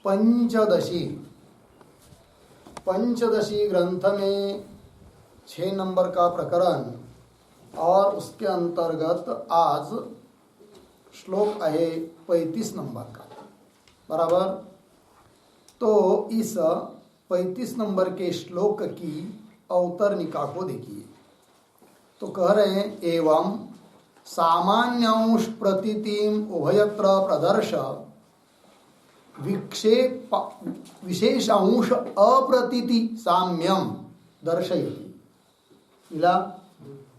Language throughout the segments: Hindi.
पंचदशी ग्रंथ में 6 नंबर का प्रकरण और उसके अंतर्गत आज श्लोक है 35 नंबर का, बराबर। तो इस 35 नंबर के श्लोक की अवतरणिका को देखिए। तो कह रहे हैं, एवं सामान्यांश प्रतीतिम उभयत्र प्रदर्श विक्षेप विशेषांश अप्रतीति साम्यम दर्शयति। मिला?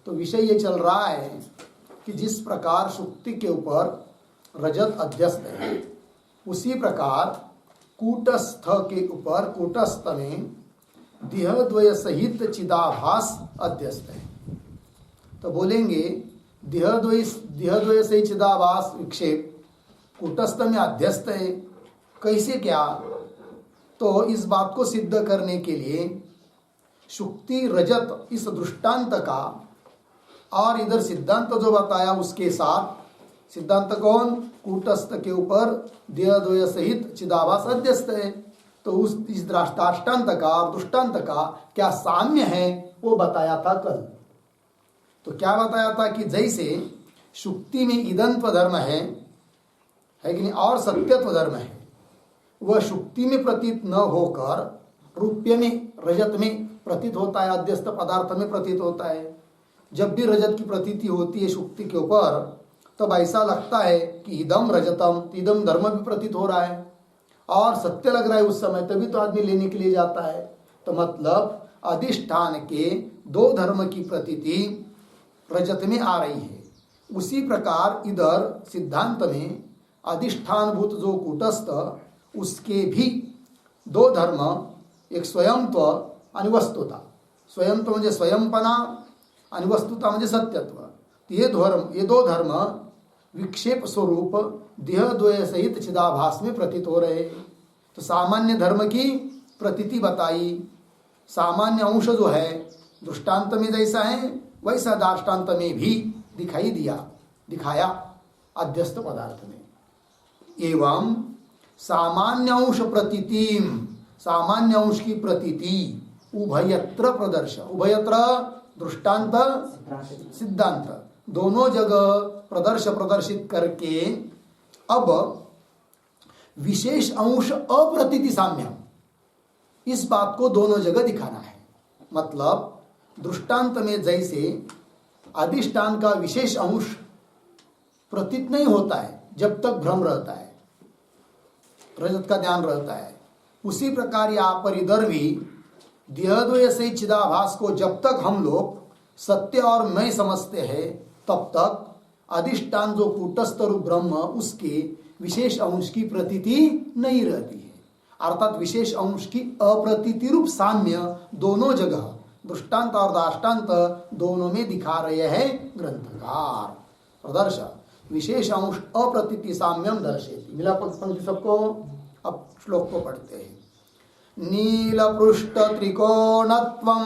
तो विषय ये चल रहा है कि जिस प्रकार सुक्ति के ऊपर रजत अध्यस्त है, उसी प्रकार कूटस्थ के ऊपर कूटस्थ में देहद्वय सहित चिदाभास अध्यस्त है। तो बोलेंगे देहद्वय सहित चिदाभास विक्षेप कूटस्थ में अध्यस्त है। कैसे, क्या? तो इस बात को सिद्ध करने के लिए शुक्ति रजत इस दृष्टांत का और इधर सिद्धांत जो बताया उसके साथ, सिद्धांत कौन? कूटस्थ के ऊपर देहद्वय सहित चिदाभास अध्यस्त है। तो इस दृष्टांत का और दृष्टांत का क्या साम्य है वो बताया था कल। तो क्या बताया था कि जैसे शुक्ति में इदंत्व धर्म है कि नहीं, और सत्यत्व धर्म है, वह शुक्ति में प्रतीत न होकर रूप्य में रजत में प्रतीत होता है, अध्यस्त पदार्थ में प्रतीत होता है। जब भी रजत की प्रतीति होती है शुक्ति के ऊपर, तब ऐसा लगता है कि इदम रजतम, इदम धर्म भी प्रतीत हो रहा है और सत्य लग रहा है उस समय, तभी तो आदमी लेने के लिए जाता है। तो मतलब अधिष्ठान के दो धर्म की प्रतीति रजत में आ रही है। उसी प्रकार इधर सिद्धांत में अधिष्ठानभूत जो कूटस्थ, उसके भी दो धर्म, एक स्वयंत्व आणि वस्तुता। स्वयंत्व म्हणजे स्वयंपना आणि वस्तुता म्हणजे सत्यत्व। ये दो धर्म विक्षेप स्वरूप देहद्वय सहित चिदाभास में प्रतीत हो रहे। तो सामान्य धर्म की प्रतीति बताई। सामान्य अंश जो है दृष्टांत में जैसा है वैसा दृष्टांत में भी दिखाया अध्यस्त पदार्थ में। एवं सामान्य अंश प्रतीतिम, सामान्य अंश की प्रतीति उभयत्र प्रदर्श, उभयत्र दृष्टांत सिद्धांत दोनों जगह प्रदर्शित करके अब विशेष अंश अप्रतीति साम्य, इस बात को दोनों जगह दिखाना है। मतलब दृष्टांत में जैसे अधिष्ठान का विशेष अंश प्रतीत नहीं होता है जब तक भ्रम रहता है, रजत का ध्यान रहता है, उसी प्रकार यहाँ पर इधर भी देहद्वय से चिदाभास को जब तक हम लोग सत्य और मैं समझते हैं, तब तक अधिष्ठान जो कूटस्थ रूप ब्रह्म, उसके विशेष अंश की प्रतीति नहीं रहती है। अर्थात विशेष अंश की अप्रतीति रूप साम्य दोनों जगह दृष्टांत और दाष्टांत दोनों में दिखा रहे हैं ग्रंथकार। प्रदर्श विशेष अंश अप्रतीति साम्यम दर्शेति। मिला पंक्ति सबको? अब श्लोक को पढ़ते हैं। नीलपृष्ठ त्रिकोणत्वं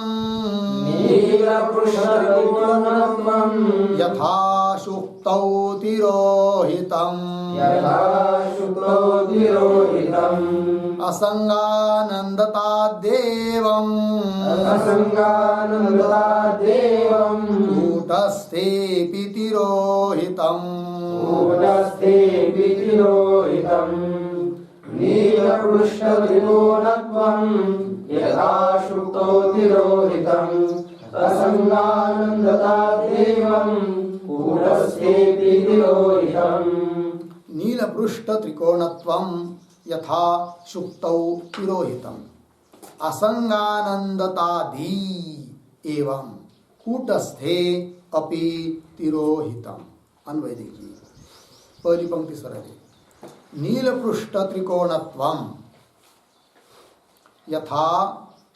यथा शुक्तौ तिरोहितम् असंगानंदताद्देवम् कूटस्थेऽपि तिरोहितम्। नीलपृष्ठत्रिकोणत्वं यथा शुक्तौ तिरोहितम् असंगानंदताद्देवम् कूटस्थेऽपि तिरोहितम्। नीलपृष्ठ त्रिकोणत्वं यथा शुक्तौ तिरोहितम् असंगानंदतादि एवं कूटस्थे अपि तिरोहितम्। अन्वय देखिए, पहली पंक्ति सरल है। नीलपृष्ठ त्रिकोणत्वं यथा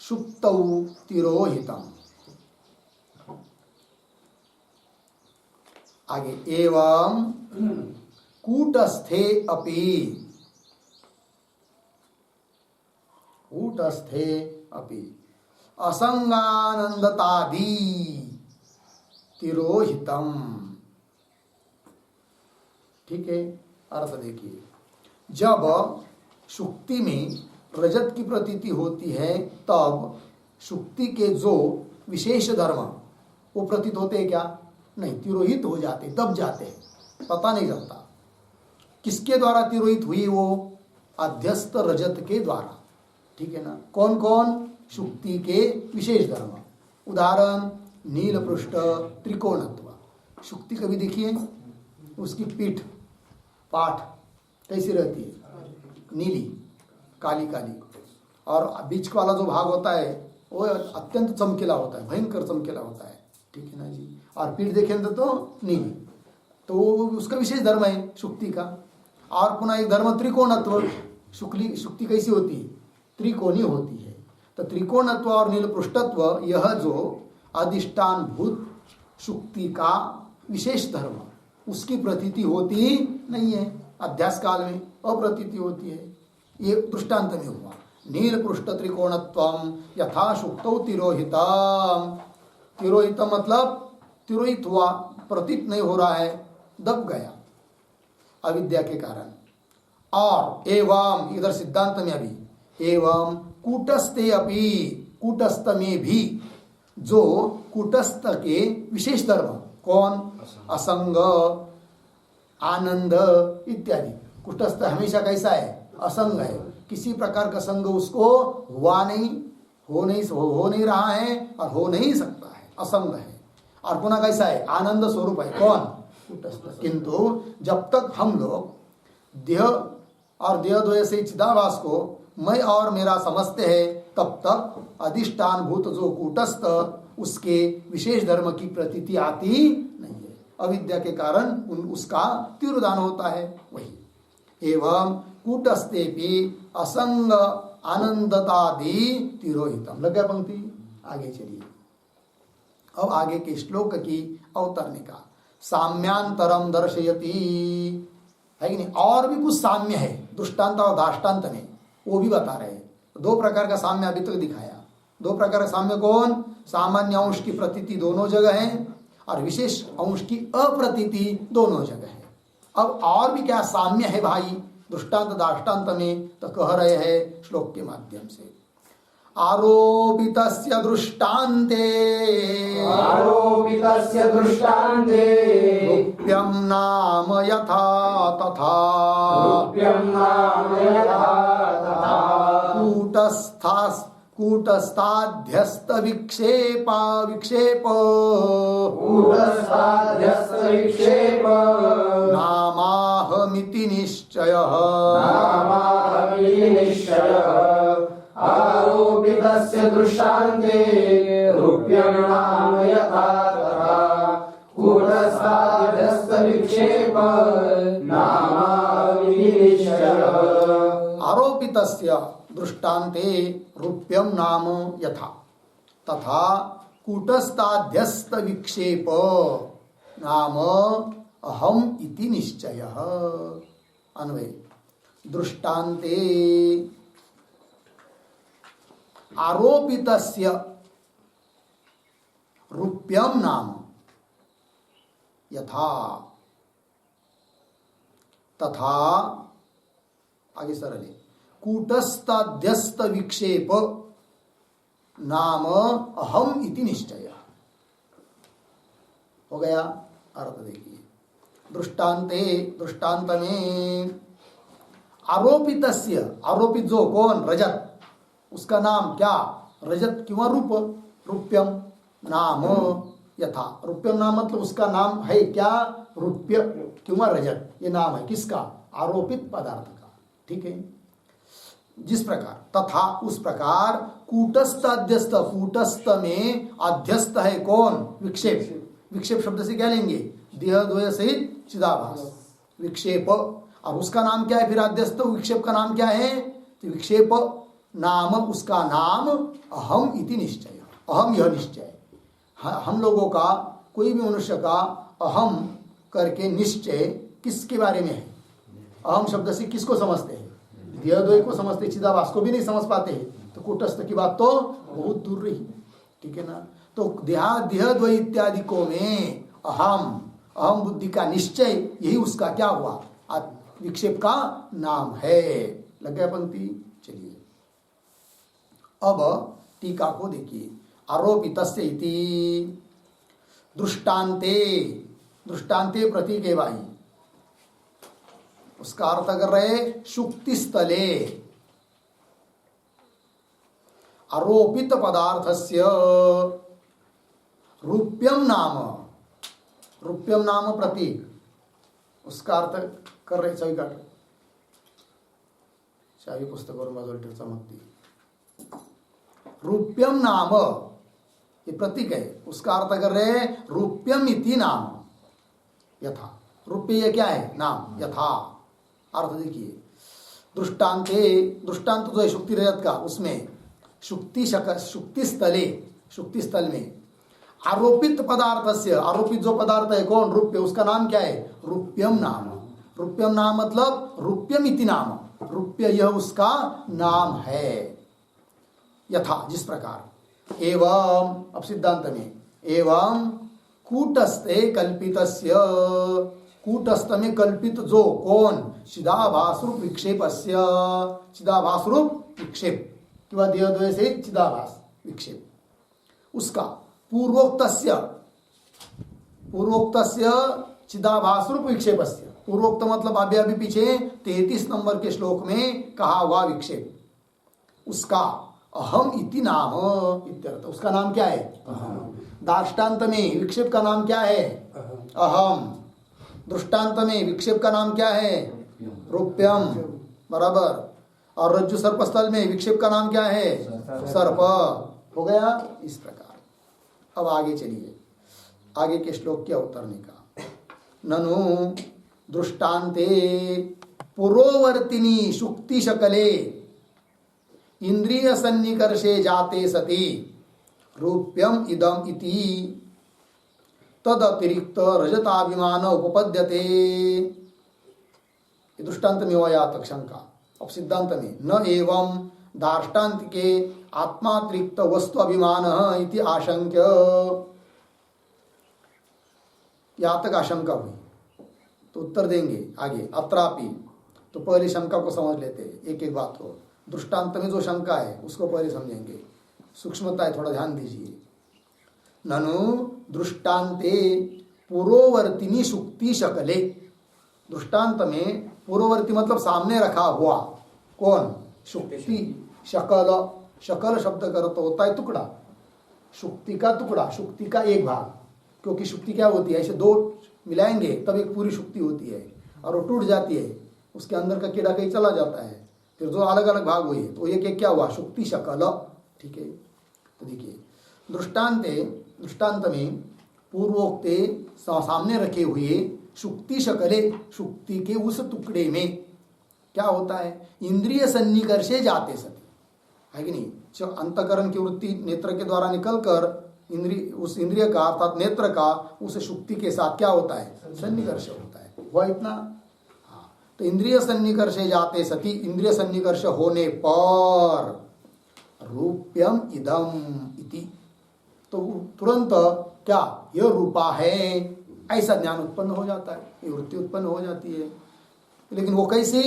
शुक्तौ तिरोहितम्। आगे एवं कूटस्थे अपि असंगानंदतादि तिरोहितम्। ठीक है, अर्थ देखिए। जब शुक्ति में रजत की प्रतीति होती है तब शुक्ति के जो विशेष धर्म वो प्रतीत होते हैं क्या? नहीं, तिरोहित हो जाते, दब जाते हैं, पता नहीं चलता। किसके द्वारा तिरोहित हुई? वो अध्यस्त रजत के द्वारा, ठीक है ना। कौन कौन? शुक्ति के विशेष धर्म। उदाहरण नील पृष्ठ त्रिकोणत्व। शुक्ति कभी देखिए, उसकी पीठ पाठ कैसी रहती है? नीली, काली काली, और बीच वाला जो भाग होता है वो अत्यंत चमकीला होता है, भयंकर चमकीला होता है, ठीक है ना जी। और पीठ देखेंगे तो नीली, तो उसका विशेष धर्म है शुक्ति का। और पुनः एक धर्म त्रिकोणत्व। शुक्ति कैसी होती है? त्रिकोणी होती है। तो त्रिकोणत्व और नील पृष्ठत्व, यह जो अधिष्ठान भूत शुक्ति का विशेष धर्म, उसकी प्रतीति होती नहीं है। अध्यास काल में अप्रतीति होती है। ये दृष्टांत में हुआ। नील पृष्ठ त्रिकोणत्वम यथा शुक्तौ तिरोहितम। तिरोहित मतलब तिरोहित हुआ, प्रतीत नहीं हो रहा है, दब गया अविद्या के कारण। और एवं, इधर सिद्धांत में अभी एवं कूटस्थे अपि, कूटस्थ में भी जो कूटस्थ के विशेष धर्म, कौन? असंग, आनंद इत्यादि। कूटस्थ हमेशा कैसा है? असंग है, किसी प्रकार का संग उसको हुआ नहीं, हो नहीं रहा है और हो नहीं सकता है, असंग है। और पुनः कैसा है? आनंद स्वरूप है, कौन? कूटस्थ। किंतु जब तक हम लोग देह और देहद्वय से चिदाभास को मैं और मेरा समझते हैं, तब तक अधिष्ठान भूत जो कूटस्थ, उसके विशेष धर्म की प्रतीति आती नहीं है। अविद्या के कारण उसका तिरोधान होता है। वही एवं कूटस्थेपि असंग आनंदतादि तिरोहितम। लग गया पंक्ति? आगे चलिए। अब आगे के श्लोक की अवतरणिका। साम्यांतरम दर्शयति, है कि नहीं? और भी कुछ साम्य है दृष्टांत और दाष्टान्त में, वो भी बता रहे हैं। दो प्रकार का साम्य अभी तक दिखाया। दो प्रकार का साम्य कौन? सामान्य अंश की प्रतीति दोनों जगह है और विशेष अंश की अप्रतीति दोनों जगह है। अब और भी क्या साम्य है भाई दृष्टांत दाष्टान्त में? तो कह रहे हैं श्लोक के माध्यम से। आरोपितस्य दृष्टान्ते, आरोपितस्य दृष्टान्ते रूप्यं नाम यथा तथा, रूप्यं नाम यथा तथा, कूटस्थाध्यस्त विक्षेप, कूटस्थाध्यस्त विक्षेप, नामाहमिति निश्चयः, नामाहमिति निश्चयः। आरोपितस्य दृष्टान्ते रूप्यं नाम यथा तथा, कूटस्थाध्यस्त विक्षेप, नामाहमिति निश्चयः। आरोपितस्य दृष्टान्ते रूप्यं नाम यथा तथा कूटस्थाध्यस्त विक्षेप नाम अहम इति निश्चयः। अन्वय दृष्टान्ते आरोपितस्य रूप्यं नाम यथा तथा, आगे सरले, कूटस्थाध्यस्त विक्षेप नाम अहम इति निश्चय। हो गया अर्थ देखिए। दृष्टान्ते, दृष्टांत में आरोपितस्य, आरोपित जो कौन? रजत, उसका नाम क्या? रजत किंवा रूप, रूप्यम नाम यथा। रूप्यम नाम मतलब उसका नाम है क्या? रूप्य किंवा रजत, ये नाम है किसका? आरोपित पदार्थ का, ठीक है। जिस प्रकार तथा उस प्रकार कूटस्थ अध्यस्त, कूटस्थ में अध्यस्त है कौन? विक्षेप। विक्षेप शब्द से क्या लेंगे? देह द्वय सहित चिदाभास, विक्षेप। अब उसका नाम क्या है फिर? अध्यस्त। विक्षेप का नाम क्या है? तो विक्षेप नाम, उसका नाम अहम इति निश्चय। अहम यह निश्चय। हम लोगों का, कोई भी मनुष्य का अहम करके निश्चय किसके बारे में है? अहम शब्द से किसको समझते हैं? देहद्वय को समझते, चिदाभास को भी नहीं समझ पाते हैं। तो कूटस्थ की बात तो बहुत दूर रही, ठीक है ना। तो देहद्वय इत्यादि को में अहम, अहम बुद्धि का निश्चय, यही उसका क्या हुआ? विक्षेप का नाम है। लग गया पंक्ति। चलिए अब टीका को देखिए। आरोपितस्य इति दृष्टान्ते, दृष्टान्ते प्रतीक है भाई, उसका अर्थ कर रहे शुक्ति स्थले आरोपित पदार्थस्य रूप्यम नाम, रूप्यम नाम प्रतीक, उसका अर्थ कर रहे चावी काट, चावी पुस्तकावर बाजूला चमकती, रूप्यम नाम ये प्रतीक है, उसका अर्थ कर रहे रूप्यम इति नाम, यथा रूप्य ये क्या है नाम, यथा अर्थ देखिए। दृष्टांते, दृष्टांत जो है शुक्ति रजत का, उसमें शुक्ति शुक्ति स्थले, शुक्ति स्थल में आरोपित पदार्थ से, आरोपित जो पदार्थ है कौन, रूप्य, उसका नाम क्या है रूप्यम नाम। रूप्यम नाम मतलब रूप्यम इति नाम, रूप्य यह उसका नाम है, यथा जिस प्रकार। एवं अब सिद्धांत में, एवं कूटस्थे कल्पितस्य, कूटस्थ में कल्पित जो कौन, चिदाभास रूप विक्षेपस्य, चिदाभास रूप विक्षेप किंवा देहद्वय से चिदाभास विक्षेप, उसका पूर्वोक्तस्य, पूर्वोक्तस्य चिदाभास रूप विक्षेपस्य, पूर्वोक्त मतलब अभी पीछे 33 नंबर के श्लोक में कहा हुआ विक्षेप, उसका अहम इति नाम इत्यर्थ, उसका नाम क्या है अहम। दार्ष्टान्त में विक्षेप का नाम क्या है अहम, दृष्टांत में विक्षेप का नाम क्या है रूप्यम, बराबर। और रज्जु सर्पस्थल में विक्षेप का नाम क्या है सर्प, हो गया इस प्रकार। अब आगे चलिए, आगे के श्लोक के अवतरने का। ननु दृष्टान्ते पुरोवर्तिनी शुक्ति शकले इंद्रिय सन्निकर्षे जाते सति रूप्यम इदम इति तद अतिरिक्त रजताभिमान उपपद्यते। दृष्टांत में हुआ तक शंका। अब सिद्धांत में न एवं दार्ष्टान्त के आत्मातिरिक्त वस्तु अभिमान इति आशंक्य, यहाँ तक आशंका हुई तो उत्तर देंगे आगे अत्रापि। तो पहले शंका को समझ लेते हैं, एक एक बात को। दृष्टांत में जो शंका है उसको पहले समझेंगे, सूक्ष्मता है, थोड़ा ध्यान दीजिए। ननु दृष्टान्ते पूर्ववर्तिनी शुक्ति शकले, दृष्टांत में पूर्ववर्ती मतलब सामने रखा हुआ कौन, शुक्ति। शकल, शकल शब्द का अर्थ होता है टुकड़ा, शुक्ति का टुकड़ा, शुक्ति का एक भाग, क्योंकि शुक्ति क्या होती है, ऐसे दो मिलाएंगे तब एक पूरी शुक्ति होती है, और वो टूट जाती है, उसके अंदर का कीड़ा कहीं चला जाता है, फिर जो अलग अलग भाग हुए तो एक एक क्या हुआ शुक्ति शकल, ठीक है। तो देखिए दृष्टांते, दृष्टांत में पूर्वोक्ते सामने रखे हुए शुक्ति शकले, शुक्ति के उस टुकड़े में क्या होता है, इंद्रिय सन्निकर्षे जाते सति, है कि नहीं। अंतकरण की वृत्ति नेत्र के द्वारा निकलकर इंद्रिय, उस इंद्रिय का अर्थात नेत्र का उस शुक्ति के साथ क्या होता है, सन्निकर्ष होता है, वह इतना। हाँ, तो इंद्रिय सन्निकर्षे जाते सति, इंद्रिय सन्निकर्ष होने पर रूप्यम इदम इति, तो तुरंत क्या यह रूपा है, ऐसा ज्ञान उत्पन्न हो जाता है, ये वृत्ति उत्पन्न हो जाती है। लेकिन वो कैसे,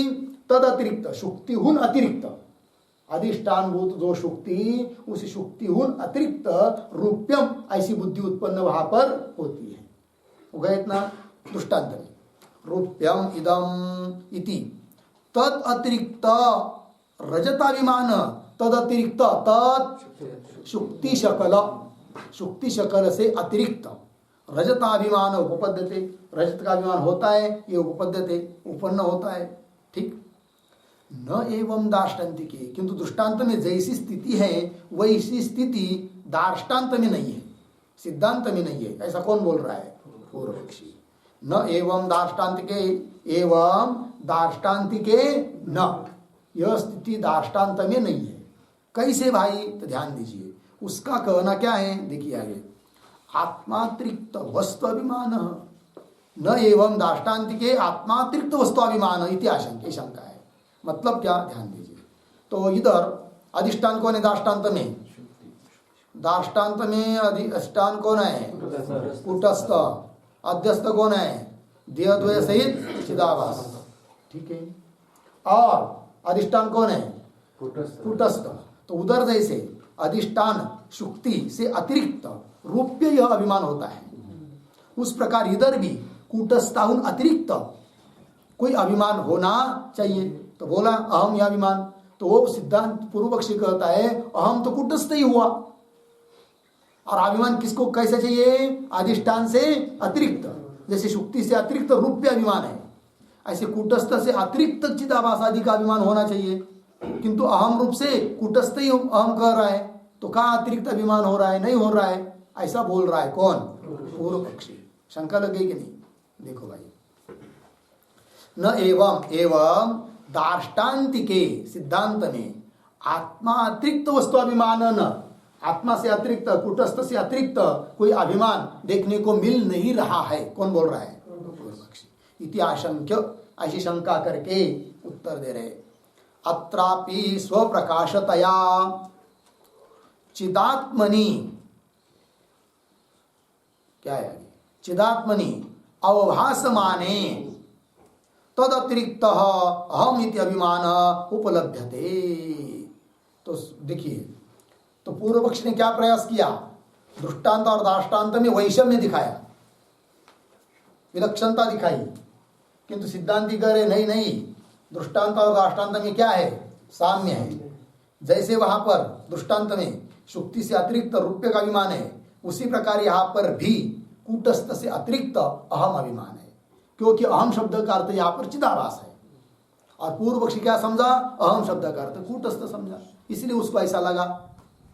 तद अतिरिक्त, शुक्ति हुन अतिरिक्त, अधिष्ठान भूत जो शुक्ति, उस शुक्ति हुन अतिरिक्त रूप्यम, ऐसी बुद्धि उत्पन्न वहां पर होती है। हो गया इतना दृष्टांत में, रूप्यम इदम इति तद अतिरिक्त रजताभिमान, तद अतिरिक्त, तद शुक्ति शकल, शुक्ति शकल से अतिरिक्त रजताभिमान उपपद्यते, रजत का अभिमान होता है, ये उपपद्यते उपन्न होता है, ठीक। न एवं दार्ष्टान्तिके, किंतु दृष्टांत में जैसी स्थिति है वैसी स्थिति दार्ष्टान्त में नहीं है, सिद्धांत में नहीं है। ऐसा कौन बोल रहा है, पूर्व पक्षी। न एवं दार्ष्टान्तिके, एवं दार्ष्टान्तिके न, यह स्थिति दार्ष्टान्त में नहीं है। कैसे भाई, तो ध्यान दीजिए, उसका कहना क्या है, देखिए आगे, आत्मातिरिक्त वस्तु अभिमान न एवं दार्ष्टान्तिके आत्मातिरिक्त वस्तु अभिमान इति आशंका, शंका है। मतलब क्या, ध्यान दीजिए। तो इधर अधिष्ठान कौन है दार्ष्टान्त में, दार्ष्टान्त में अधिष्ठान कौन है कूटस्थ, अध्यस्थ कौन है देहद्वय सहित चिदाभास, ठीक है। और अधिष्ठान कौन है? कूटस्थ। कूटस्थ। तो उधर जैसे अधिष्ठान शुक्ति से अतिरिक्त रूप्य यह अभिमान होता है, उस प्रकार इधर भी कूटस्थाउन अतिरिक्त कोई अभिमान होना चाहिए। तो बोला अहम यह अभिमान, तो वो सिद्धांत पूर्व पक्षी कहता है अहम तो कूटस्थ ही हुआ, और अभिमान किसको कैसे चाहिए? अधिष्ठान से अतिरिक्त। जैसे शुक्ति से अतिरिक्त रूप्य अभिमान है, ऐसे कूटस्थ से अतिरिक्त चिदाभास आदि का अभिमान होना चाहिए, किंतु अहम रूप से कूटस्थ ही अहम कह रहा है, तो कहाँ अतिरिक्त अभिमान हो रहा है? नहीं हो रहा है, ऐसा बोल रहा है कौन? पूर्व पक्षी। शंका लगे कि नहीं? देखो भाई, न एवं दार्ष्टान्तिके सिद्धांत में आत्मा अतिरिक्त वस्तु अभिमान न, आत्मा से अतिरिक्त कूटस्थ से अतिरिक्त कोई अभिमान देखने को मिल नहीं रहा है। कौन बोल रहा है? इति आशंक्य, ऐसी शंका करके उत्तर दे रहे। अत्रापि स्वप्रकाशतया चिदात्मनि, क्या है? चिदात्मनि अवभासमाने तद अतिरिक्त अहम इति अभिमान उपलभ्यते। तो देखिए, तो पूर्व पक्ष ने क्या प्रयास किया? दृष्टांत और दाष्टांत में वैषम्य दिखाया, विलक्षणता दिखाई, किंतु सिद्धांती कह रहे नहीं नहीं, दृष्टांत और दाष्टांत में क्या है? साम्य है। जैसे वहां पर दृष्टांत में शुक्ति से अतिरिक्त रूप्य का अभिमान है, उसी प्रकार यहाँ पर भी कूटस्थ से अतिरिक्त अहम अभिमान है, क्योंकि अहम शब्द का अर्थ यहाँ पर चिदाभास है, और पूर्व पक्षी क्या समझा? अहम शब्द का अर्थ कूटस्थ समझा, इसलिए उसको ऐसा लगा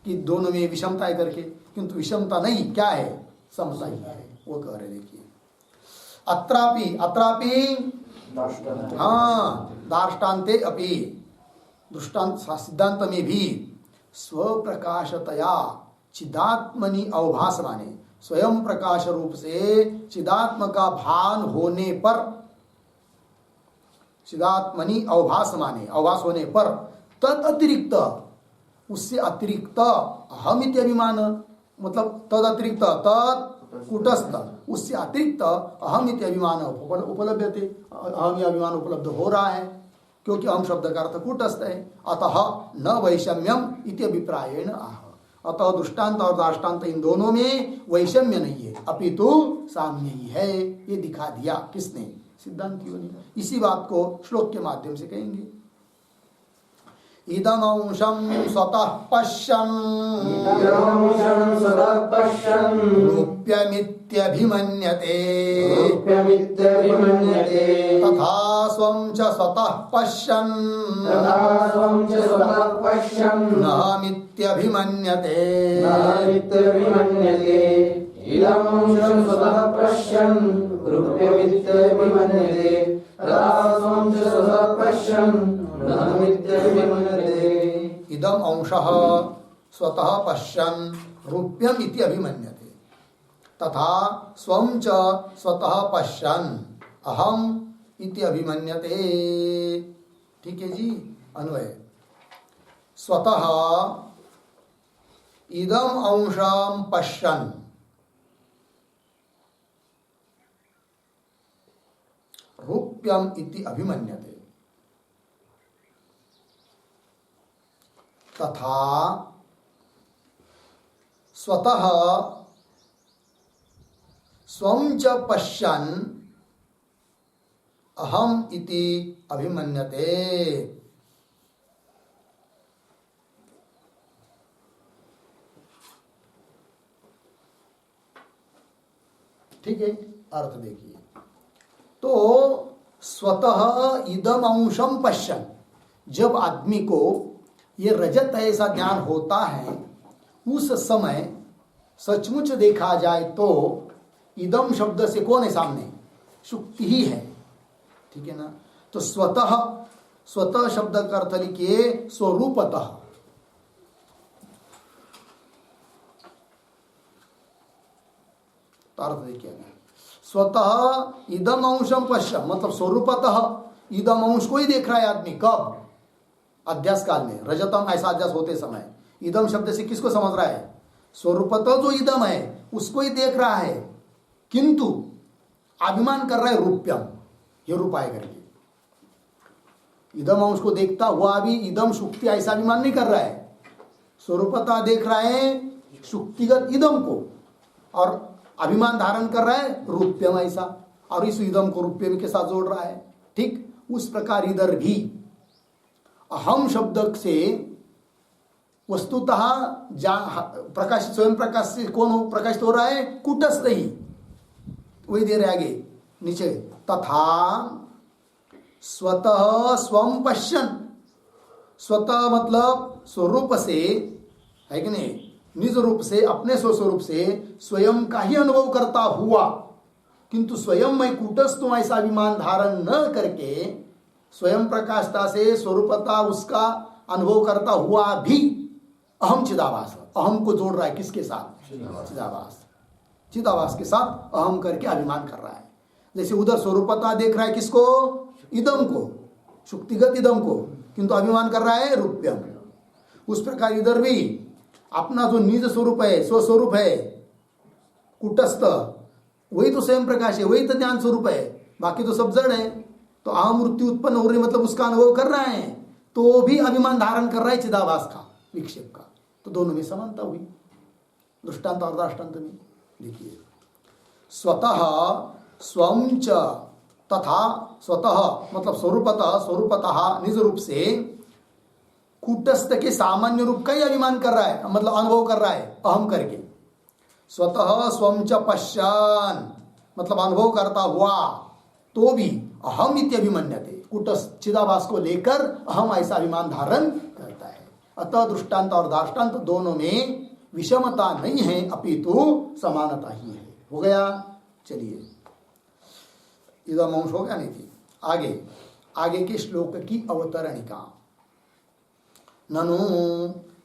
कि दोनों में विषमता है करके, किंतु विषमता नहीं, क्या है? समता ही है। वो कह रहे, देखिए अत्रापि हाँ दार्ष्टान्ते अपि, दृष्टांत सिद्धांत में भी स्वप्रकाशतया चिदात्मनि अवभासमाने, स्वयं प्रकाश रूप से चिदात्म का भान होने पर, चिदात्मनि अवभासमाने, अवभास होने पर, तद अतिरिक्त, उससे अतिरिक्त अहम इति अभिमान, मतलब तद अतिरिक्त, तद कूटस्थ, उससे अतिरिक्त अहम इति अभिमान उपलब्धते, अहम अभिमान उपलब्ध हो रहा है, क्योंकि अहम शब्द का अर्थ कूटस्थ है। अतः न वैषम्यम इति अभिप्रायेण आह, अतः दृष्टांत और दाष्टान्त इन दोनों में वैषम्य नहीं है, अपितु साम्य ही है। ये दिखा दिया किसने? सिद्धांतियों ने। इसी बात को श्लोक के माध्यम से कहेंगे। इदमंशं स्वतः पश्यन् रूप्यमित्यभिमन्यते तथा स्वं च स्वतः पश्यन् नामित्यभिमन्यते। इदमंशं स्वतः पश्यन् रूप्यमित्यभिमन्यते तथा स्वं च स्वतः पश्यन्। इदम अंशः स्वतः पश्यन् रूप्यम इति अभिमन्यते तथा स्वं च स्वतः पश्यन् अहम इति अभिमन्यते। ठीक है जी, अन्वय। स्वतः इदम अंशं पश्यन् रूप्यम इति अभिमन्यते तथा स्वतः स्वं च पश्यन् अहम इति अभिमन्यते। ठीक है, अर्थ देखिए। तो स्वतः इदम अंशम पश्यन्, जब आदमी को ये रजत ऐसा ज्ञान होता है, उस समय सचमुच देखा जाए तो इदम शब्द से कौन है सामने? शुक्ति ही है। ठीक है ना? तो स्वतः, स्वतः शब्द का अर्थ लिखिए स्वरूपतः। तो अर्थ देखिए, स्वतः इदम अंशम पश्य, मतलब स्वरूपतः इदम अंश को ही देख रहा है आदमी। कब? अध्यास काल में, रजतम ऐसा अध्यास होते समय। इदम शब्द से किसको समझ रहा है? स्वरूपतः जो इदम है उसको ही देख रहा है, किंतु अभिमान कर रहा है रूप्यम, ये रूप आए करके। इदम अंश को देखता हुआ भी इदम शुक्ति ऐसा अभिमान नहीं कर रहा है। स्वरूपता देख रहा है शुक्तिगत इदम को और अभिमान धारण कर रहा है रूप्यम ऐसा, और इस इदम को रूप्यम के साथ जोड़ रहा है। ठीक उस प्रकार इधर भी अहम शब्द से वस्तुतः प्रकाश स्वयं प्रकाश से कौन हो प्रकाशित हो रहा है? कूटस्थ ही। वही दे रहे आगे नीचे, तथा स्वतः स्वम पश्यन। स्वतः मतलब स्वरूप से, है कि नहीं, निज रूप से, अपने स्वस्वरूप से स्वयं का ही अनुभव करता हुआ, किंतु स्वयं मैं कूटस्थ हूं ऐसा अभिमान धारण न करके स्वयं प्रकाशता से स्वरूपता उसका अनुभव करता हुआ भी अहम चिदाभास, अहम को जोड़ रहा है किसके साथ? चिदाभास। चिदाभास के साथ अहम करके अभिमान कर रहा है। जैसे उधर स्वरूपता देख रहा है किसको? इदम को, शुक्तिगत इदम को, किंतु अभिमान कर रहा है रूप्यम। उस प्रकार इधर भी अपना जो निज स्वरूप है, स्वस्वरूप है कूटस्थ, वही तो स्वयं प्रकाश है, वही तो ज्ञान स्वरूप है, बाकी तो सब जड़ है। तो अहम वृत्ति उत्पन्न हो रही मतलब उसका अनुभव कर रहा है, तो भी अभिमान धारण कर रहा है चिदाभास का, विक्षेप का। तो दोनों में समानता हुई दृष्टांत और दृष्टांत में। देखिए, स्वतः स्वं च तथा, स्वतः मतलब स्वरूपतः निज रूप से कूटस्थ के सामान्य रूप का ही अभिमान कर रहा है, मतलब अनुभव कर रहा है अहम करके। स्वतः स्वं च पश्यन् मतलब अनुभव करता हुआ तो भी अहम इत्यभिमन्यते, कूटस्थ चिदाभास को लेकर अहम ऐसा अभिमान धारण करता है। अतः दृष्टांत और दाष्टान्त दोनों में विषमता नहीं है, अपितु समानता ही है। हो गया। चलिए, इदम अंश हो गया नहीं थी। आगे के श्लोक की अवतरणिका। ननु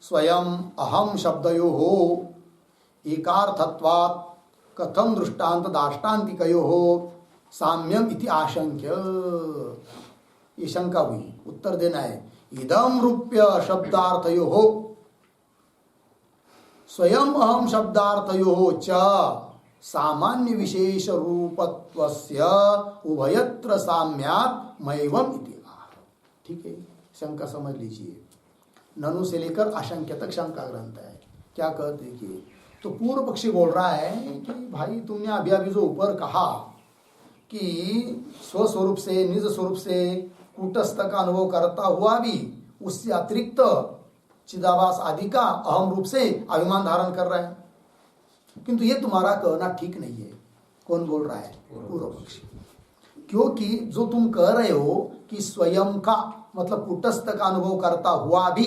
स्वयं अहम शब्दयोः एकार्थत्वात् कथम दृष्टांत दाष्टान्तिकयोः साम्यम इति आशंक्य। ये शंका हुई, उत्तर देना है। इदम रूप्य शब्दार्थयोः स्वयं अहम शब्दार्थयोः च सामान्य विशेष रूपत्वस्य उभयत्र साम्यात् मैवम इति आह। ठीक है, शंका समझ लीजिए। ननु से लेकर आशंक्य तक शंका ग्रंथ है। क्या कहते कि, तो पूर्व पक्षी बोल रहा है कि भाई तुमने अभी अभी जो ऊपर कहा कि स्वस्वरूप से, निज स्वरूप से कूटस्थ का अनुभव करता हुआ भी उससे अतिरिक्त चिदाभास आदि का अहम रूप से अभिमान धारण कर रहा है, किंतु ये तुम्हारा कहना ठीक नहीं है। कौन बोल रहा है? पूर्व पक्षी। क्योंकि जो तुम कह रहे हो कि स्वयं का मतलब कूटस्थ का अनुभव करता हुआ भी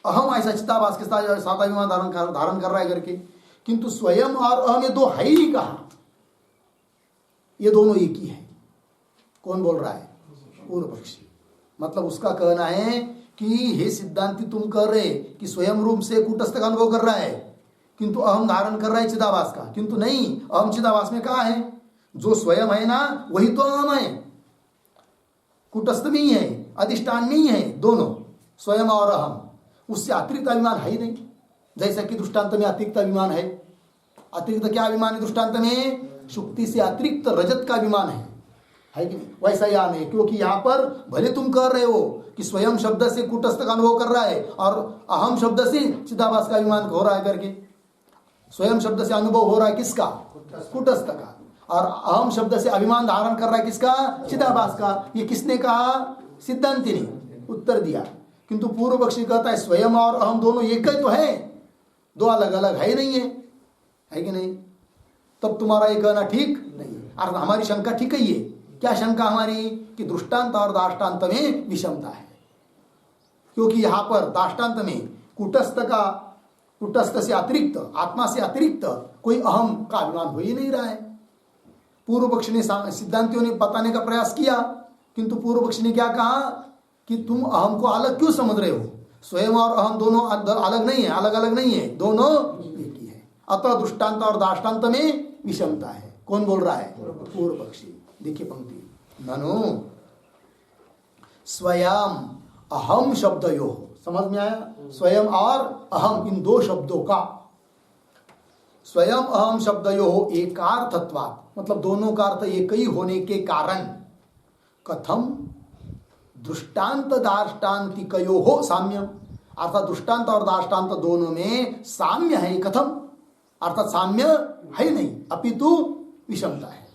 अहम ऐसा चिदाभास के साथ अभिमान धारण कर रहा है करके, किंतु स्वयं और अहम ये दो है ही कहा, ये दोनों एक ही है। कौन बोल रहा है? पूर्व पक्षी। मतलब उसका कहना है कि हे सिद्धांति, तुम कह रहे कि स्वयं रूप से कूटस्थ का अनुभव कर रहा है किंतु अहम धारण कर रहा है चिदाभास का, किंतु नहीं, अहम चिदाभास में कहा है? जो स्वयं है ना वही तो अहम है, कूटस्थ में ही है, अधिष्ठान में ही है, दोनों स्वयं और अहम। उससे अतिरिक्त अभिमान है ही नहीं। जैसा कि दृष्टांत में अतिरिक्त अभिमान है। अतिरिक्त क्या अभिमान है दृष्टांत में? शुक्ति से अतिरिक्त रजत का अभिमान है कि नहीं? वैसा यहाँ नहीं, क्योंकि यहाँ पर भले तुम कह रहे हो कि स्वयं शब्द से कूटस्थ का अनुभव कर रहा है और अहम शब्द से चिदाभास का अभिमान हो रहा है करके। स्वयं शब्द से अनुभव हो रहा है किसका? कूटस्थ का। और अहम शब्द से अभिमान धारण कर रहा है किसका? चिदाभास का। ये किसने कहा? सिद्धांति ने उत्तर दिया। किंतु पूर्व पक्षी कहता है स्वयं और अहम दोनों एक ही तो है, दो अलग अलग है नहीं है कि नहीं? तब तुम्हारा ये कहना ठीक नहीं है। और हमारी शंका ठीक ही है। क्या शंका हमारी? कि दृष्टांत और दाष्टान्त में विषमता है, क्योंकि यहां पर दाष्टान्त में कूटस्थ से अतिरिक्त, आत्मा से अतिरिक्त कोई अहम का अभिमान हो ही नहीं रहा है। पूर्व पक्षी ने, सिद्धांतियों ने बताने का प्रयास किया, किंतु पूर्व पक्षी ने क्या कहा कि तुम अहम को अलग क्यों समझ रहे हो? स्वयं और अहम दोनों अलग नहीं है, अलग अलग नहीं है, दोनों एक ही है। अतः दृष्टांत और दाष्टान्त में विषमता है। कौन बोल रहा है? पूर्व पक्षी। देखिए पंक्ति, ननु स्वयं अहम शब्दयोः। समझ में आया? स्वयं और अहम इन दो शब्दों का, स्वयं अहम शब्दयोः एकार्थत्वात् मतलब दोनों का अर्थ एक ही होने के कारण, कथम दृष्टांत दाष्टान्तिकयोः साम्यम, अर्थात दृष्टांत और दाष्टान्त दोनों में साम्य है। कथम, अर्थात साम्य है नहीं, अपितु विषमता है।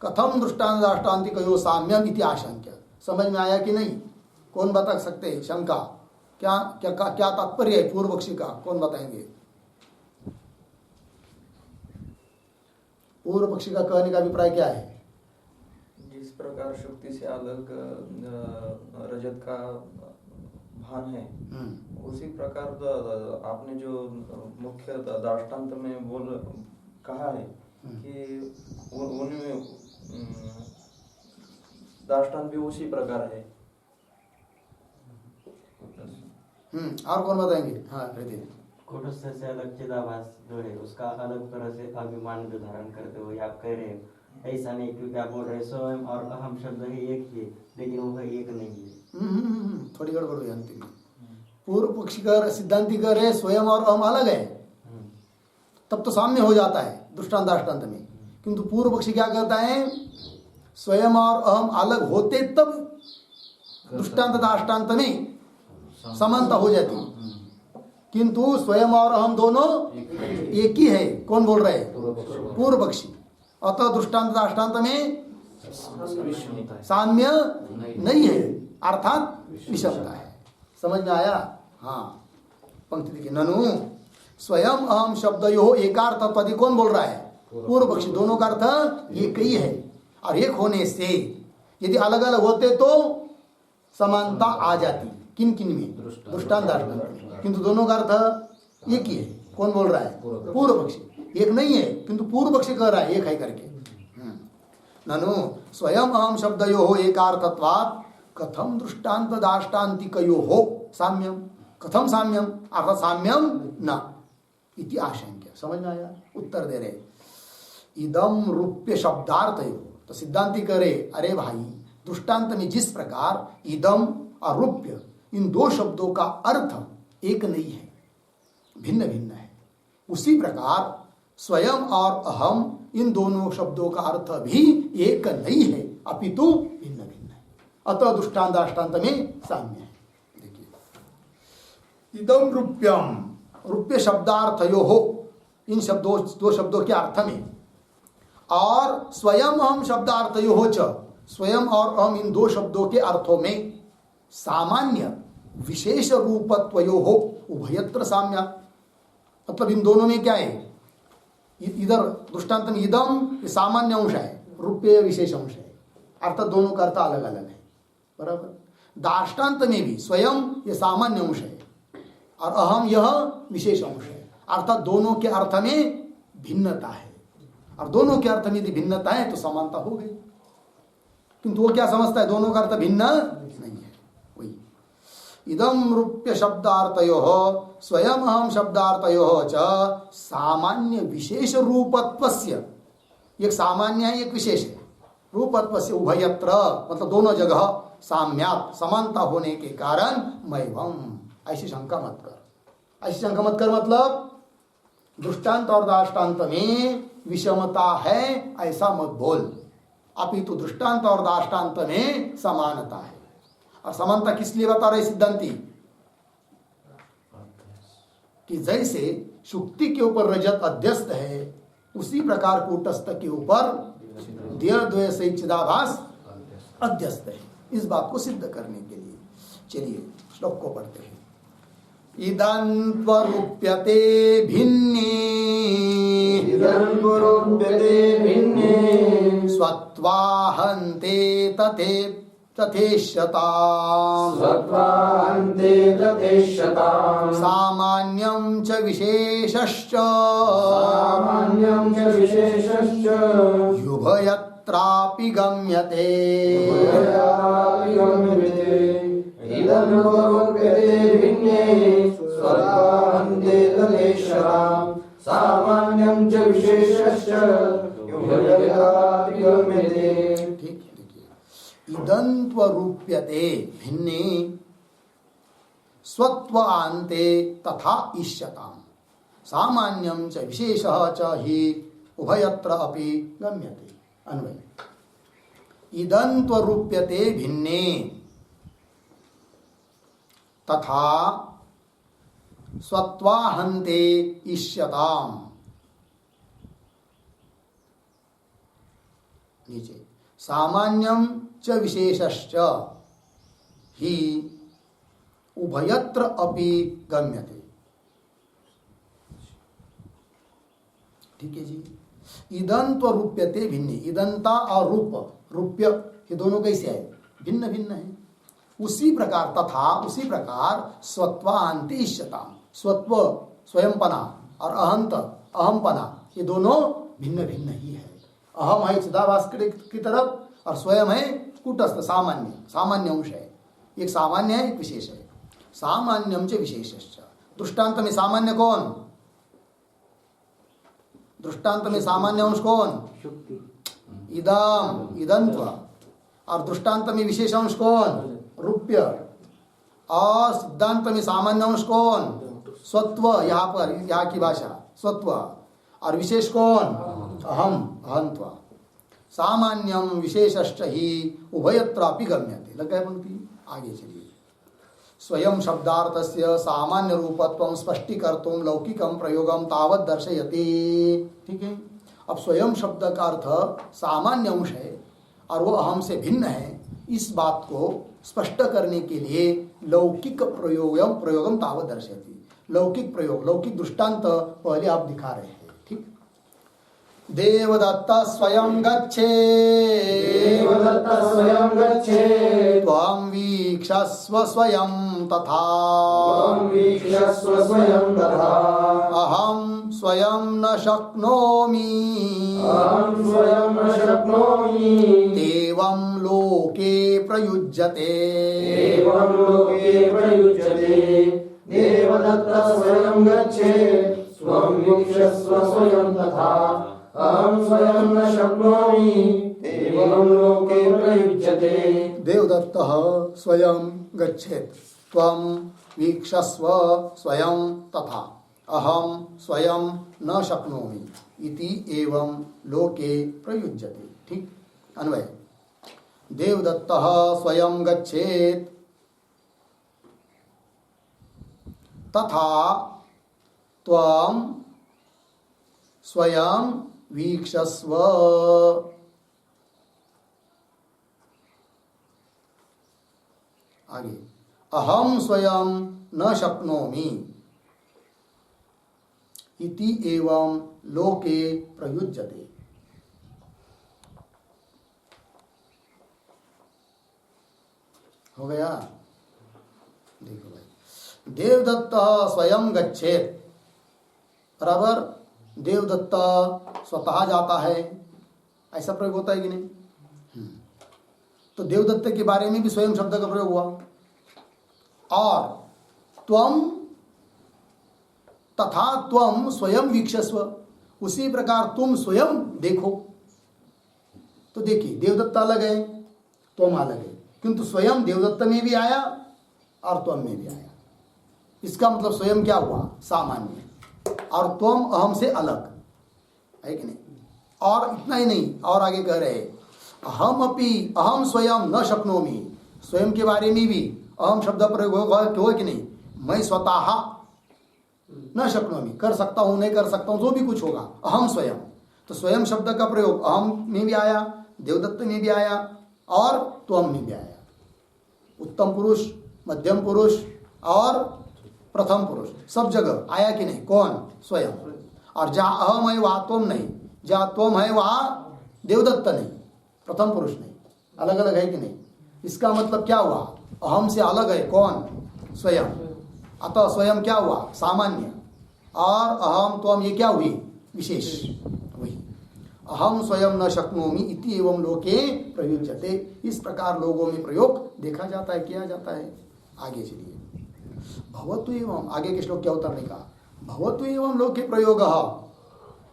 कथम दृष्टांत दाष्टान्तिकयोः साम्यम इति आशंक्य। समझ में आया कि नहीं? कौन बता सकते हैं? शंका क्या क्या क्या तात्पर्य है पूर्व पक्षी का? कौन बताएंगे? पूर्व पक्षी का कहने का अभिप्राय क्या है? जिस प्रकार शुक्ति से अलग रजत का भान है, उसी प्रकार आपने जो मुख्य दाष्टान्त में कहा है कि उनमें दाष्टान्त भी उसी प्रकार है। और कौन बताएंगे? हाँ हृदय। कूटस्थ से अलग चिदाभास जो है उसका अलग तरह से अभिमान जो धारण करते हुए आप कह रहे हैं, ऐसा नहीं, क्योंकि आप बोल रहे स्वयं और अहम शब्द है एक ही, लेकिन वो एक नहीं है। थोड़ी गड़बड़ हुई अंतिम में। पूर्व पक्षी का सिद्धांति कह रहे स्वयं और अहम अलग है, तब तो साम्य हो जाता है दृष्टांत दाष्टान्त में। किंतु पूर्व पक्षी क्या कहता है? स्वयं और अहम अलग होते तब दृष्टांत दाष्टान्त में समानता हो जाती, किंतु स्वयं और अहम दोनों एक ही है। कौन बोल रहे हैं? पूर्व पक्षी। अतः दृष्टांत दाष्टान्त में साम्य नहीं है, अर्थात विषमता है। समझ में आया? हाँ, पंक्ति देखिए। ननु स्वयं अहम शब्दयोः एकार्थत्वादि कौन बोल रहा है? पूर्व पक्षी। दोनों का अर्थ एक ही है, और एक होने से यदि अलग अलग होते तो समानता आ जाती। किन किन में? दृष्टांत दाष्टान्त। किंतु दोनों का अर्थ एक ही है। कौन बोल रहा है? पूर्व पक्षी। एक नहीं है, किंतु पूर्व पक्षी कह रहा है एक है करके। ननु स्वयं अहम शब्दयोः एकार्थत्वात् कथम दृष्टांत दाष्टान्तिकयोः साम्यम, कथम साम्यम, अर्थात साम्यम न इति आशंक्य। समझ में आया? उत्तर दे रहे इदम रूप्य शब्दार्थयोः। तो सिद्धांति करे अरे भाई, दृष्टांत में जिस प्रकार इदम और रूप्य इन दो शब्दों का अर्थ एक नहीं है, भिन्न भिन्न है, उसी प्रकार स्वयं और अहम इन दोनों शब्दों का अर्थ भी एक नहीं है, अपितु भिन्न भिन्न है। अतः दृष्टांत दाष्टान्त में साम्य है। देखिए, इदम रूप्यम, रूप्य शब्दार्थयोः, इन शब्दों दो शब्दों के अर्थ में, और स्वयं अहम शब्दार्थयोः च, स्वयं और अहम इन दो शब्दों के अर्थों में सामान्य विशेष रूपत्वयोः उभयत्र साम्य। मतलब इन दोनों में क्या है? इधर दृष्टांत में इदम सामान्य अंश है, रूप्य विशेष अंश है, अर्थात दोनों का अर्थ अलग अलग है। बराबर। दाष्टान्त में भी स्वयं ये सामान्य अंश है और अहम यह विशेष अंश है, अर्थात दोनों के अर्थ में भिन्नता है। और दोनों के अर्थ में यदि भिन्नता है तो समानता हो गई। किंतु वो क्या समझता है? दोनों का अर्थ भिन्न नहीं है। वही इदम रूप्य शब्दार्थयोः स्वयं अहम शब्दार्थयोः च सामान्य विशेष रूपत्वस्य, एक सामान्य है एक विशेष है, रूपत्वस्य उभयत्र, मतलब दोनों जगह साम्यात्, समानता होने के कारण मैवम, ऐसी शंका मत कर। ऐसी शंका मत कर मतलब दृष्टांत और दाष्टान्त में विषमता है ऐसा मत बोल, अपितु दृष्टांत और दाष्टान्त में समानता है। और समानता किस लिए बता रहे सिद्धांती? कि जैसे शुक्ति के ऊपर रजत अध्यस्त है, उसी प्रकार कूटस्थ के ऊपर द्वय से चिदाभास अध्यस्त है। इस बात को सिद्ध करने के लिए चलिए श्लोक को पढ़ते हैं। इदन्त्वरूप्यते भिन्ने, इदन्त्वरूप्यते भिन्ने, स्वत्वाहन्ते तथेष्यताम्, स्वत्वाहन्ते तथेष्यताम्, सामान्यं च विशेषश्च, सामान्यं च विशेषश्च, युभयत्रापि गम्यते, उभयत्रापि गम्यते। इदन्त्वरूप्यते भिन्ने, स्वत्वाहन्ते तथेष्यताम्, सामान्यं च विशेषश्च, उभयत्रापि गम्यते। ठीक है, देखिए इदन्त्वरूप्यते भिन्ने स्वत्वान्ते तथा इष्यताम्, सामान्यं च विशेषः च हि उभयत्र अपि गम्यते। अन्वय इदन्त्वरूप्यते भिन्ने, तथा स्वत्वाहन्ते इष्यताम। नीचे सामान्यम च विशेषश्च ही उभयत्र अपि गम्यते। ठीक है जी। इदंत्व रूप्यते भिन्ने, इदंता और रूप्य ये दोनों कैसे है? भिन्न भिन्न है। उसी प्रकार तथा उसी प्रकार स्वत्वान्ति इष्यताम, स्वत्व स्वयंपना और अहंत अहमपना ये दोनों भिन्न भिन्न ही है। अहम है चिदाभास की तरफ और स्वयं है कूटस्थ सामान्य, सामान्य अंश है। एक सामान्य है एक विशेष है। सामान्यम च विशेषश्च। दृष्टांत में सामान्य कौन? दृष्टांत में सामान्य अंश कौन? इदम इदंत्व। और दृष्टांत में विशेष अंश कौन? रूप्य। और सिद्धांत में सामान्य अंश कौन? स्वत्व। यहाँ पर यहाँ की भाषा स्वत्व। और विशेष कौन? अहम अहंत्व। सामान्यम विशेषश्च ही उभयत्रापि गम्यते। लग गए पंक्ति? आगे चलिए। स्वयं शब्दार्थस्य सामान्य रूपत्वं स्पष्टीकर्तुं लौकिकं प्रयोगं तावत् दर्शयति। ठीक है। अब स्वयं शब्द का अर्थ सामान्य अंश है और वो अहम से भिन्न है। इस बात को स्पष्ट करने के लिए लौकिक प्रयोगम तावत् दर्शयति। लौकिक प्रयोग, लौकिक दृष्टांत पहले आप दिखा रहे हैं। ठीक। देवदत्त स्वयं गच्छेत्, देवदत्त स्वयं गच्छेत्, त्वां वीक्षस्व स्वयं तथा, त्वां वीक्षस्व स्वयं तथा, अहं स्वयं न शक्नोमि, अहं स्वयं न शक्नोमि, एवं लोके प्रयुज्यते, एवं लोके प्रयुज्यते। देवदत्त स्वयं गच्छेत्, त्वं वीक्षस्व स्वयं तथा, अहं स्वयं न शक्नोमि, एवं लोके प्रयुज्यते। देवदत्तः स्वयं गच्छेत्, त्वं वीक्षस्व स्वयं तथा, अहं स्वयं न शक्नोमि इति एवं लोके प्रयुज्यते। ठीक। अन्वय। देवदत्तः स्वयं गच्छेत् तथा त्वं स्वयं वीक्षस्व। आगे अहम स्वयं न शक्नोमि इति एवं लोके प्रयुज्यते। हो गया? देखो भाई, देवदत्त स्वयं गच्छेत् बराबर देवदत्त स्वतः जाता है, ऐसा प्रयोग होता है कि नहीं? तो देवदत्त के बारे में भी स्वयं शब्द का प्रयोग हुआ। और त्वम तथा त्वम स्वयं वीक्षस्व, उसी प्रकार तुम स्वयं देखो। तो देखिए देवदत्त अलग है, त्वम अलग है, किंतु स्वयं देवदत्त में भी आया और त्वम में भी आया। इसका मतलब स्वयं क्या हुआ? सामान्य। और त्वम अहम से अलग है कि नहीं? और इतना ही नहीं, और आगे कह रहे अहम स्वयं न शक्नोमि, स्वयं के बारे में भी अहम शब्द प्रयोग हो कि नहीं? मैं स्वतः न शक्नोमि, कर सकता हूं नहीं कर सकता हूं, जो भी कुछ होगा अहम स्वयं। तो स्वयं शब्द का प्रयोग अहम में भी आया, देवदत्त में भी आया और त्वम में भी आया। उत्तम पुरुष, मध्यम पुरुष और प्रथम पुरुष सब जगह आया कि नहीं? कौन? स्वयं। और जहाँ अहम है वहाँ त्वम नहीं, जहाँ त्वम है वहाँ देवदत्त नहीं, प्रथम पुरुष नहीं। अलग अलग है कि नहीं? इसका मतलब क्या हुआ? अहम से अलग है कौन? स्वयं। अतः स्वयं क्या हुआ? सामान्य। और अहम त्वम ये क्या हुई? विशेष। वही अहम स्वयं न शक्नोमि इति एवं लोके प्रयुज्यते। इस प्रकार लोगों में प्रयोग देखा जाता है, किया जाता है। आगे चलिए। भवतु एवं, आगे के श्लोक क्या उतरने का? भवतु एवं लोके प्रयोगः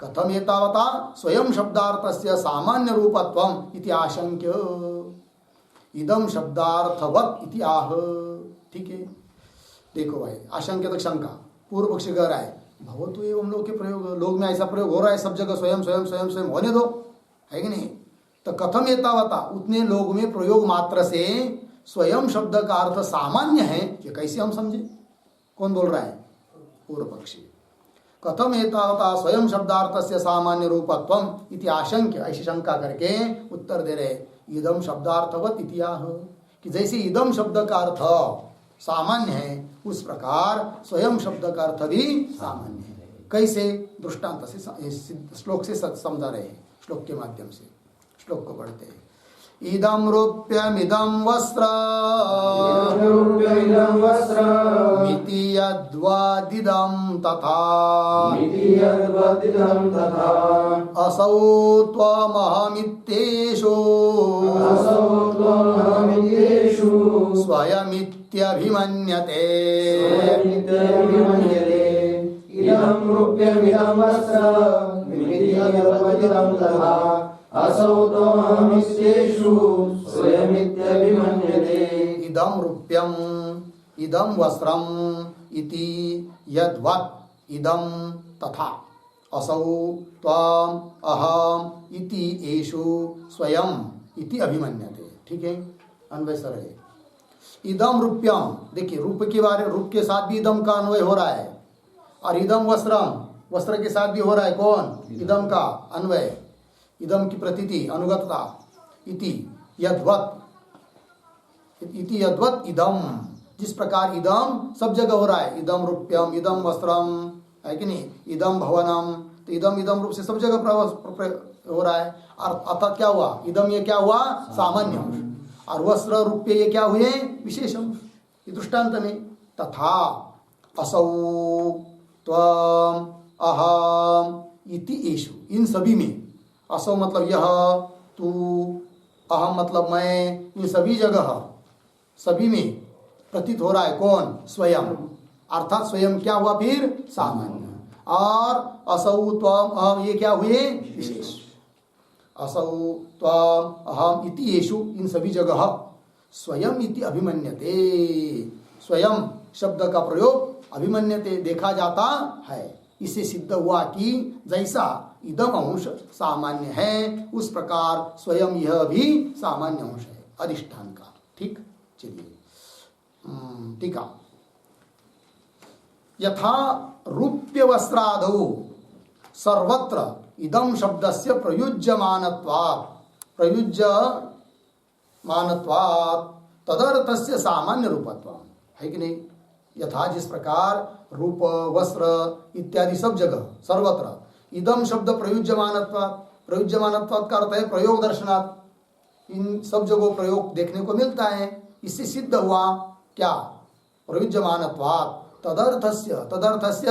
कथम एतावता स्वयं शब्दार्थस्य सामान्य रूपत्वम इति आशंक्य इदम शब्दार्थवत इति आह। ठीक है, देखो भाई, आशंक्य तक शंका। पूर्व पक्ष कह रहा है भवतु एवं लोके प्रयोग, लोग में ऐसा प्रयोग हो रहा है सब जगह, स्वयं स्वयं स्वयं स्वयं होने दो, है कि नहीं? तो कथम एतावता, उतने लोग में प्रयोग मात्र से स्वयं शब्द का अर्थ सामान्य है, ये कैसे हम समझे? कौन बोल रहा है? पूर्व पक्षी। कथम एतावता स्वयं शब्दार्थस्य सामान्य रूपत्वम इति आशंक्य, ऐसी शंका करके उत्तर दे रहे इदम शब्दार्थवत इतियाह, कि जैसे इदम शब्द का अर्थ सामान्य है उस प्रकार स्वयं शब्द का अर्थ भी सामान्य है। कैसे? दृष्टांत से, श्लोक से समझा रहे हैं, श्लोक के माध्यम से। श्लोक को पढ़ते हैं। इदं रूप्यमिदं वस्त्रम् इति यद्वदिदं तथा असौ त्वमहमित्येषु स्वयमित्यभिमन्यते। इदं रूप्यमिदं वस्त्रमिति यद्वदिदं तथा असौ त्वमहमित्येषु स्वयमित्यभिमन्यते। इदं रूप्यम इदं वस्त्रम इति यद्वत् इदं तथा असौ त्वम अहम इति एषु स्वयं इति अभिमन्यते। ठीक है, अन्वय सर है। इदम रूप्यम, देखिए रूप के बारे, रूप के साथ भी इदम का अन्वय हो रहा है, और इदम वस्त्रम, वस्त्र के साथ भी हो रहा है कौन? इदम का अन्वय, इदम की प्रतीति, अनुगतता। इति यद्वत् इदम, जिस प्रकार इदम सब जगह हो रहा है, इदम रूप्यम इदम वस्त्रम, है कि नहीं? इदम भवनम, तो इदम रूप से सब जगह हो रहा है। और अर्थात क्या हुआ? इदम ये क्या हुआ? सामान्य अंश, और वस्त्र रूप्य ये क्या हुए? विशेष अंश। ये दृष्टांत में तथा असौ त्वम अहम इति एषु, इन सभी में, असौ मतलब यह, तू, अहम मतलब मैं, इन सभी जगह, सभी में प्रतीत हो रहा है कौन? स्वयं। अर्थात स्वयं क्या हुआ फिर? सामान्य। और असौ त्वम अहम ये क्या हुए? विशेष। असौ त्वम अहम इति येषु, इन सभी जगह स्वयं इति अभिमन्यते, स्वयं शब्द का प्रयोग अभिमन्यते देखा जाता है। इससे सिद्ध हुआ कि जैसा इदम अंश सामान्य है उस प्रकार स्वयं यह भी सामान्य अंश है अधिष्ठान का। ठीक, चलिए टीका। यथा रूप्य वस्त्रादौ सर्वत्र इदम शब्दस्य प्रयुज्यमानत्वात् तदर्थस्य सामान्य रूपत्वम्, है कि नहीं? यथा, जिस प्रकार रूप, वस्त्र इत्यादि सब जगह, सर्वत्र, इदम शब्द प्रयुज्यमानत्वात्, प्रयुज्यमानत्वात् का अर्थ है प्रयोग दर्शनात्, इन सब जगहों प्रयोग देखने को मिलता है। इससे सिद्ध हुआ क्या? प्रयुज्यमानत्वात् तदर्थस्य, तदर्थस्य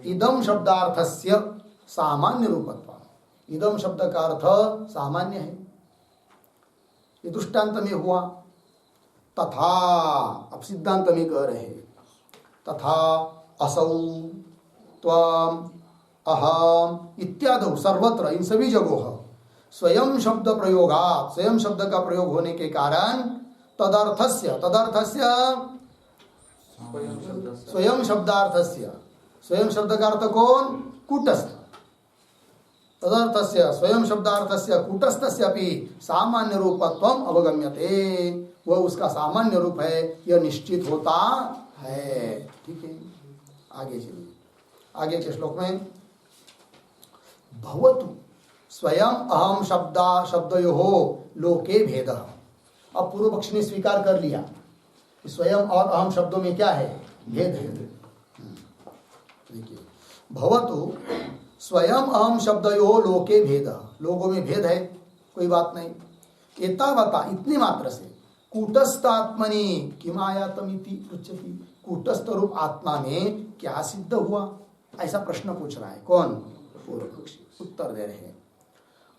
इदम शब्दार्थस्य सामान्य रूपत्वात्, इदम शब्द का अर्थ सामान्य है। ये दृष्टांत में हुआ। तथा, अब सिद्धांत में कह रहे हैं, तथा असौ त्वम अहम इत्यादि सर्वत्र, इन सभी जगहों स्वयं शब्द प्रयोगात्, स्वयं शब्द का प्रयोग होने के कारण तदर्थस्य, तदर्थस्य स्वयं शब्दार्थस्य, स्वयं शब्द का अर्थ कौन? कूटस्थ। तदर्थस्य स्वयं शब्दार्थस्य कूटस्थस्य अपि सामान्य रूपत्वम अवगम्यते, वह उसका सामान्य रूप है, यह निश्चित होता है। ठीक है, आगे चलिए। आगे के श्लोक में भवतु स्वयं अहम शब्दयोः लोके भेदः। अब पूर्व पक्ष ने स्वीकार कर लिया कि स्वयं और अहम शब्दों में क्या है? भेद है। देखिए, भवतु स्वयं अहम शब्दयोः लोके भेदः, लोगों में भेद है, कोई बात नहीं। एतावता, इतने मात्र से, कूटस्थात्मनि किम आयातमिति पृच्छति, कूटस्थ रूप आत्मा में क्या सिद्ध हुआ? ऐसा प्रश्न पूछ रहा है कौन? पूर्व पक्षी। उत्तर दे रहे हैं,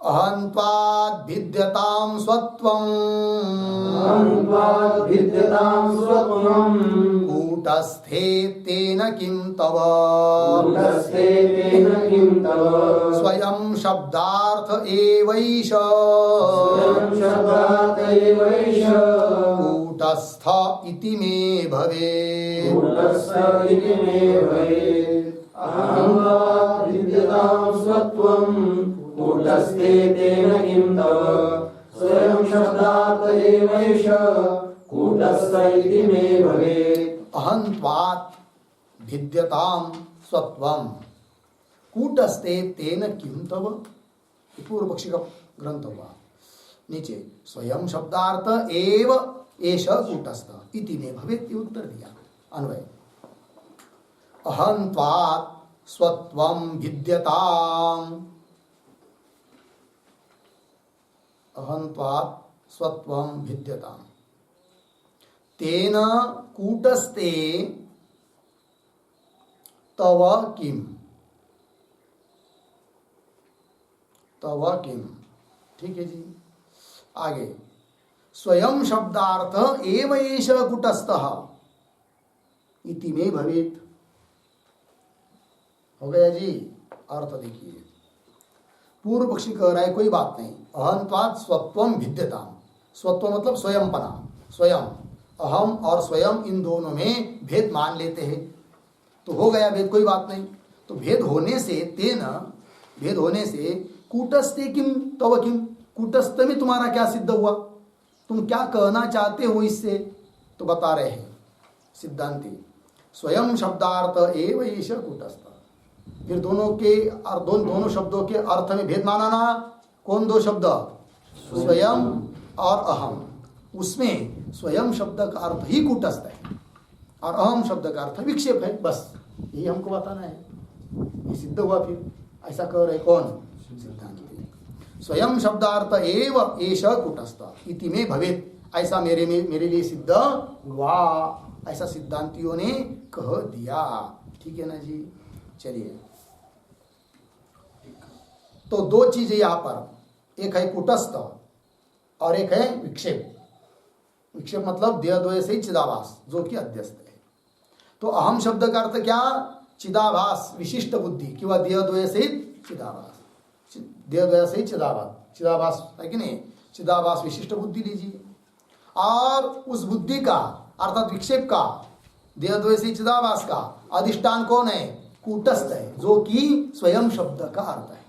अहंत्वाद् भिद्यतां स्वत्वम् कूटस्थे तेन किं तव स्वयं शब्दार्थ एवैष कूटस्थ इति मे भवेत्। कूटस्थे तेन किं तव स्वयं शब्दार्थ एवैष कूटस्थ इति मे भवेत्। अहंत्वात् भिद्यताम स्वत्वम कूटस्थे तेन किम तव। पूर्व पक्षी का ग्रंथ हुआ। नीचे स्वयं शब्दार्थ एव एष कूटस्थ इति में भवेत् उत्तर दिया। अन्वय अहंत्वात् स्वत्वं भिद्यताम अहंत्वात् स्वत्वं भिद्यताम तेन कूटस्थे तव किम तव किम। ठीक है जी। आगे स्वयं शब्दार्थ एव एष कूटस्थः इति में भवेत्। हो गया जी। अर्थ देखिए। पूर्व पक्षी कह रहा है कोई बात नहीं। अहंत्वात् स्वत्वम भिद्यताम। स्वत्व मतलब स्वयंपना, स्वयं, अहम और स्वयं इन दोनों में भेद मान लेते हैं तो हो गया भेद, कोई बात नहीं। तो भेद होने से तेना, भेद होने से कूटस्थे किम तव किम, कूटस्थ में तुम्हारा क्या सिद्ध हुआ, तुम क्या कहना चाहते हो इससे। तो बता रहे हैं सिद्धांति स्वयं शब्दार्थ एव एष कूटस्थ। फिर दोनों के दोनों शब्दों के अर्थ में भेद माना ना। कौन दो शब्द, स्वयं और अहम। उसमें स्वयं शब्द का अर्थ ही कूटस्थ है और अहम शब्द का अर्थ विक्षेप है। बस यही हमको बताना है। ये सिद्ध हुआ। फिर ऐसा कह रहे कौन, सिद्धांत। स्वयं शब्दार्थ एव एष कूटस्थ इति में भवेत्। ऐसा मेरे लिए सिद्ध हुआ, ऐसा सिद्धांतियों ने कह दिया। ठीक है ना जी। चलिए, तो दो चीजें यहां पर, एक है कूटस्थ और एक है विक्षेप। विक्षेप मतलब देहद्वय से चिदाभास जो कि अध्यस्त है। तो अहम शब्द का अर्थ क्या, चिदाभास विशिष्ट बुद्धि किंवा देहद्वय से चिदाभास, देहद्वय से चिदाभास, चिदाभास है कि नहीं, चिदाभास विशिष्ट बुद्धि लीजिए। और उस बुद्धि का अर्थात विक्षेप का, देहद्वय से चिदाभास का अधिष्ठान कौन है, कूटस्थ है, जो कि स्वयं शब्द का अर्थ है।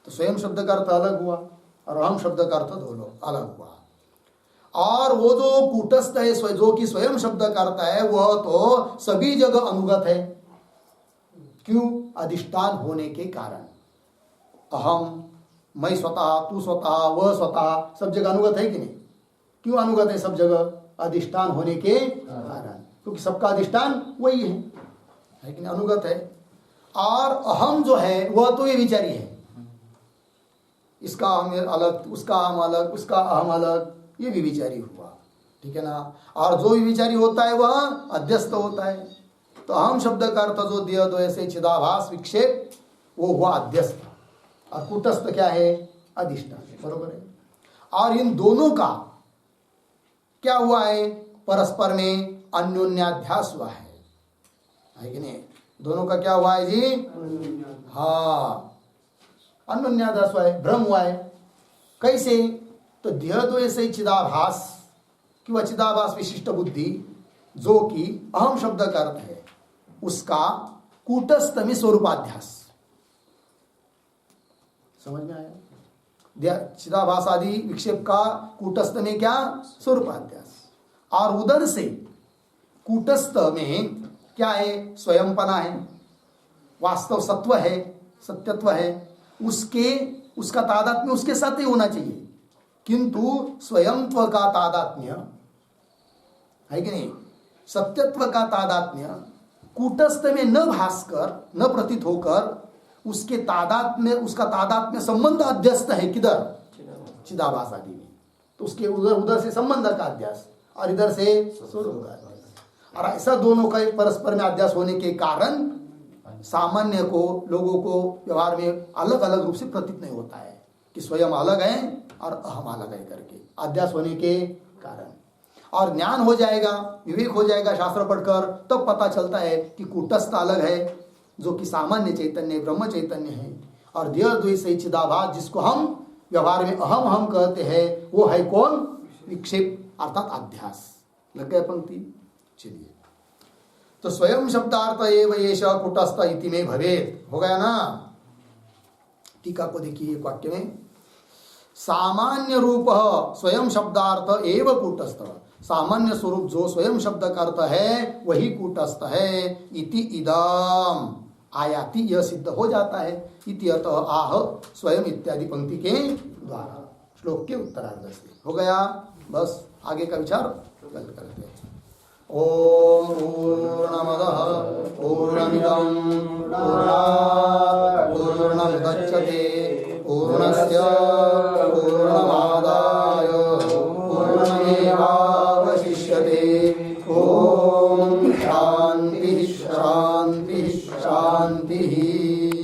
तो स्वयं शब्द का अर्थ अलग हुआ और अहम शब्द का अर्थ दोनों अलग हुआ। और वो जो कूटस्थ है, जो कि स्वयं शब्द का अर्थ है, वह तो सभी जगह अनुगत है। क्यों, अधिष्ठान होने के कारण। अहम, मैं स्वतः, तू स्वतः, वह स्वतः, सब जगह अनुगत है कि नहीं। क्यों अनुगत है सब जगह, अधिष्ठान होने के कारण, क्योंकि सबका अधिष्ठान वही है कि नहीं, अनुगत है। और अहम जो है वह तो ये विचारी है, इसका हम अलग, उसका हम अलग, उसका अहम अलग, ये भी विचारी हुआ। ठीक है ना। और जो भी विचारी होता है वह अध्यस्त होता है। तो अहम शब्द का अर्थ जो देहद्वय से चिदाभास विक्षेप, वो हुआ अध्यस्त। और कूटस्थ क्या है, अधिष्ठान। बरोबर है। और इन दोनों का क्या हुआ है, परस्पर में अन्योन्याध्यास हुआ है कि नहीं। दोनों का क्या हुआ है जी, हाँ, अन्योन्याध्यास हुआ है, भ्रम हुआ है। कैसे, तो देहद्वय से चिदाभास कि चिदाभास विशिष्ट बुद्धि जो कि अहम शब्द का अर्थ है, उसका कूटस्थ में स्वरूपाध्यास। समझ में आया। चिदाभास आदि विक्षेप का कूटस्थ में क्या, स्वरूपाध्यास। और उधर से कूटस्थ में क्या है, स्वयंपना है, वास्तव सत्व है, सत्यत्व है। उसका तादात्म्य उसके साथ ही होना चाहिए। किंतु स्वयंत्व का तादात्म्य है कि नहीं, सत्यत्व का तादात्म्य कूटस्थ में न भासकर, न प्रतीत होकर, उसके तादात्म्य, उसका तादात्म्य संबंध अध्यस्त है किधर, चिदाभास आदि में। तो उसके उधर से संबंध का अध्यास और इधर से स्वरूप का अध्यास। और ऐसा दोनों का परस्पर में अध्यास होने के कारण सामान्य को, लोगों को व्यवहार में अलग अलग रूप से प्रतीत नहीं होता है कि स्वयं अलग है और अहम अलग है करके, अध्यास होने के कारण। और ज्ञान हो जाएगा, विवेक हो जाएगा शास्त्र पढ़कर, तब पता चलता है कि कूटस्थ अलग है जो कि सामान्य चैतन्य ब्रह्म चैतन्य है, और देहद्वय से चिदाभास जिसको हम व्यवहार में अहम हम कहते हैं, वो है कौन, विक्षेप अर्थात अध्यास। लग गए पंक्ति। चलिए, तो स्वयं शब्दार्थ एव एष कूटस्थ इति में भवेत्, हो गया ना। टीका को देखिए एक वाक्य में, सामान्य रूप स्वयं शब्दार्थ एव कूटस्थ, सामान्य स्वरूप जो स्वयं शब्द का अर्थ है वही कूटस्थ है। इति इदम आयाति, यह सिद्ध हो जाता है। इति अतः आह स्वयं इत्यादि पंक्ति के द्वारा श्लोक के उत्तरार्ध से हो गया। बस आगे का विचार कल करते हैं। ओम पूर्णमदः पूर्णमिदं